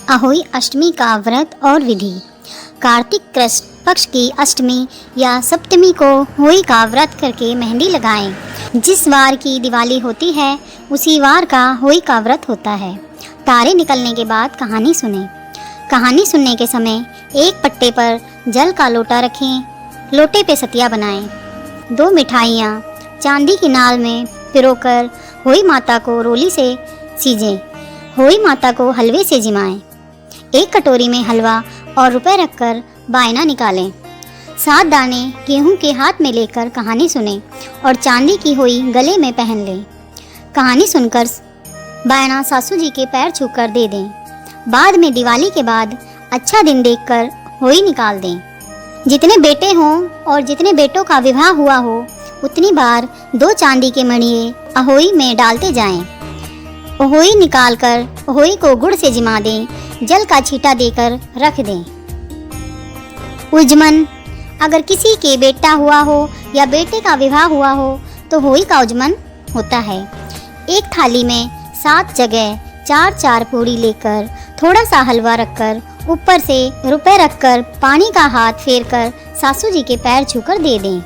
अहोई अष्टमी का व्रत और विधि। कार्तिक कृष्ण पक्ष की अष्टमी या सप्तमी को होई का व्रत करके मेहंदी लगाएं। जिस वार की दिवाली होती है उसी वार का होई का व्रत होता है। तारे निकलने के बाद कहानी सुनें। कहानी सुनने के समय एक पट्टे पर जल का लोटा रखें। लोटे पे सतिया बनाएं। 2 मिठाइयाँ चांदी की नाल में पिरोकर होई माता को रोली से सीजें। होई माता को हलवे से जिमाएं। एक कटोरी में हलवा और रुपए रखकर बायना निकालें। 7 दाने गेहूं के हाथ में लेकर कहानी सुनें और चांदी की होई गले में पहन लें। कहानी सुनकर बायना सासू जी के पैर छूकर दे दें। बाद में दिवाली के बाद अच्छा दिन देखकर होई निकाल दें। जितने बेटे हों और जितने बेटों का विवाह हुआ हो उतनी बार 2 चांदी के मणिये अहोई में डालते जाएं। अहोई निकालकर अहोई को गुड़ से जिमा दें। जल का छींटा देकर रख दें। उजमन, अगर किसी के बेटा हुआ हो या बेटे का विवाह हुआ हो तो होई का उजमन होता है। एक थाली में 7 जगह 4-4 पूरी लेकर थोड़ा सा हलवा रखकर ऊपर से रुपए रखकर पानी का हाथ फेरकर सासू जी के पैर छूकर दे दें।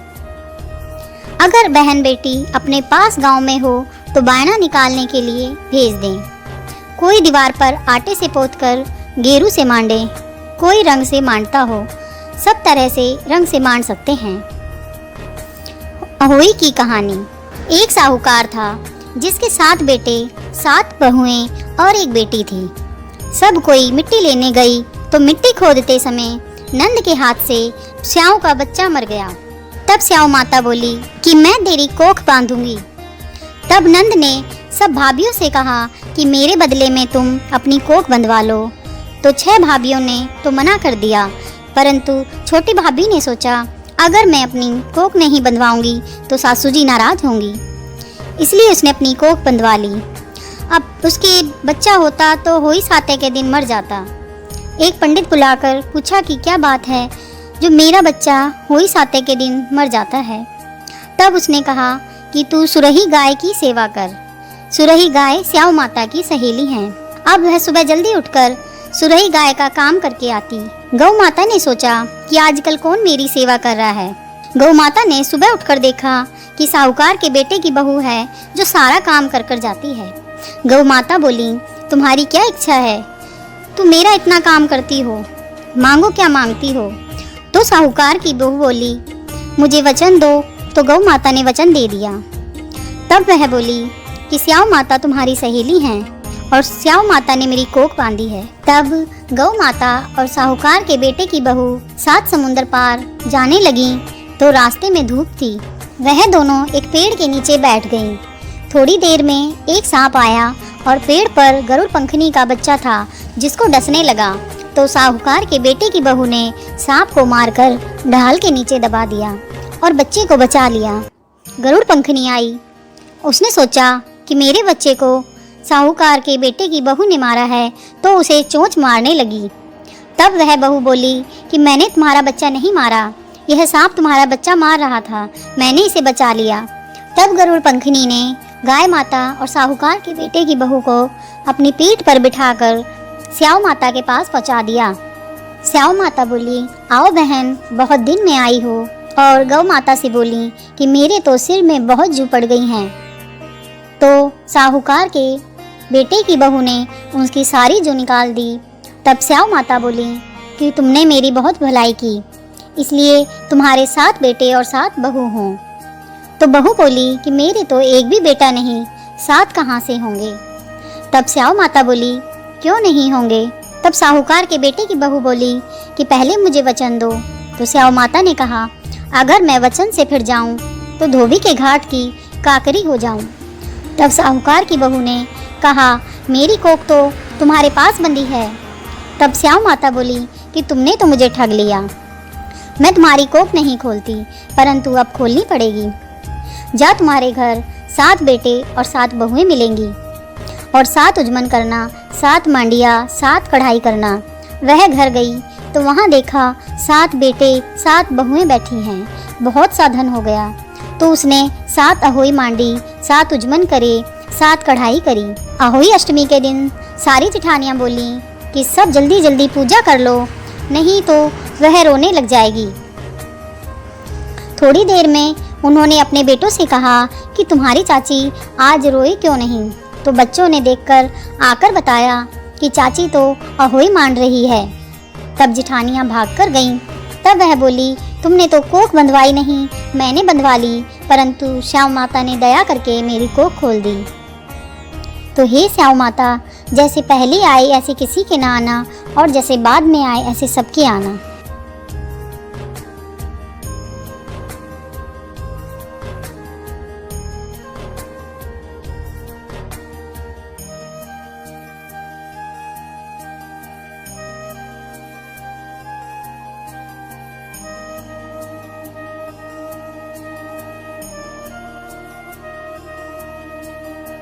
अगर बहन बेटी अपने पास गांव में हो तो बायना निकालने के लिए भेज दें। कोई दीवार पर आटे से पोतकर गेरू से मांडे। कोई रंग से मांडता हो, सब तरह से रंग से मांड सकते हैं। अहोई की कहानी। एक साहूकार था जिसके 7 बेटे 7 बहुएं और एक बेटी थी। सब कोई मिट्टी लेने गई तो मिट्टी खोदते समय नंद के हाथ से स्याऊ का बच्चा मर गया। तब स्याऊ माता बोली कि मैं तेरी कोख बांधूंगी। तब नंद ने सब भाभियों से कहा कि मेरे बदले में तुम अपनी कोख बंधवा लो। तो 6 भाभियों ने तो मना कर दिया, परंतु छोटी भाभी ने सोचा अगर मैं अपनी कोख नहीं बंधवाऊंगी तो सासू जी नाराज होंगी, इसलिए उसने अपनी कोख बंधवा ली। अब उसके बच्चा होता तो होई साते के दिन मर जाता। एक पंडित बुलाकर पूछा कि क्या बात है जो मेरा बच्चा होई साते के दिन मर जाता है। तब उसने कहा कि तू सुरही गाय की सेवा कर। सुरही गाय स्याऊ माता की सहेली है। अब वह सुबह जल्दी उठकर सुरही गाय का काम करके आती। गौ माता ने सोचा कि आजकल कौन मेरी सेवा कर रहा है। गौ माता ने सुबह उठकर देखा कि साहूकार के बेटे की बहू है जो सारा काम कर कर जाती है। गौ माता बोली, तुम्हारी क्या इच्छा है? तुम मेरा इतना काम करती हो, मांगो क्या मांगती हो? तो साहूकार की बहू बोली, मुझे वचन दो। तो गौ माता ने वचन दे दिया। तब वह बोली कि स्याऊ माता तुम्हारी सहेली हैं और स्याऊ माता ने मेरी कोख बांधी है। तब गौ माता और साहूकार के बेटे की बहू 7 समुंदर पार जाने लगी तो रास्ते में धूप थी। वह दोनों एक पेड़ के नीचे बैठ गईं। थोड़ी देर में एक सांप आया और पेड़ पर गरुड़ पंखनी का बच्चा था जिसको डसने लगा। तो साहूकार के बेटे की बहू ने सांप को मारकर ढाल के नीचे दबा दिया और बच्चे को बचा लिया। गरुड़ पंखनी आई। उसने सोचा कि मेरे बच्चे को साहूकार के बेटे की बहू ने मारा है तो उसे चोंच मारने लगी। तब वह बहू बोली कि मैंने तुम्हारा बच्चा नहीं मारा, यह सांप तुम्हारा बच्चा मार रहा था, मैंने इसे बचा लिया। तब गरुड़ पंखनी ने गाय माता और साहूकार के बेटे की बहू को अपनी पीठ पर बिठाकर स्याऊ माता के पास पहुंचा दिया। स्याऊ माता बोली, आओ बहन, बहुत दिन में आई हो। और गौ माता से बोली कि मेरे तो सिर में बहुत जू पड़ गई हैं। तो साहूकार के बेटे की बहू ने उसकी सारी जू निकाल दी। तब स्याऊ माता बोली कि तुमने मेरी बहुत भलाई की, इसलिए तुम्हारे 7 बेटे और 7 बहू हों। तो बहू बोली कि मेरे तो एक भी बेटा नहीं, 7 कहाँ से होंगे? तब स्याऊ माता बोली, क्यों नहीं होंगे? तब साहूकार के बेटे की बहू बोली कि पहले मुझे वचन दो। तो स्याऊ माता ने कहा, अगर मैं वचन से फिर जाऊं तो धोबी के घाट की काकरी हो जाऊं। तब साहूकार की बहू ने कहा, मेरी कोख तो तुम्हारे पास बंधी है। तब स्याऊ माता बोली कि तुमने तो मुझे ठग लिया, मैं तुम्हारी कोख नहीं खोलती, परंतु अब खोलनी पड़ेगी। जा, तुम्हारे घर 7 बेटे और 7 बहुएं मिलेंगी और 7 उजमन करना, 7 मांडिया, 7 कढ़ाई करना। वह घर गई तो वहाँ देखा 7 बेटे 7 बहुएं बैठी हैं। बहुत सा धन हो गया तो उसने 7 अहोई मांडी, 7 उजमन करे, 7 कढ़ाई करी। अहोई अष्टमी के दिन सारी जेठानियाँ बोली कि सब जल्दी जल्दी पूजा कर लो, नहीं तो वह रोने लग जाएगी। थोड़ी देर में उन्होंने अपने बेटों से कहा कि तुम्हारी चाची आज रोई क्यों नहीं। तो बच्चों ने देखकर आकर बताया कि चाची तो अहोई मान रही है। तब जिठानियाँ भागकर गईं। तब वह बोली, तुमने तो कोख बंधवाई नहीं, मैंने बंधवा ली, परंतु श्याम माता ने दया करके मेरी कोख खोल दी। तो हे श्याम माता, जैसे पहले आए ऐसे किसी के ना आना, और जैसे बाद में आए ऐसे सबके आना।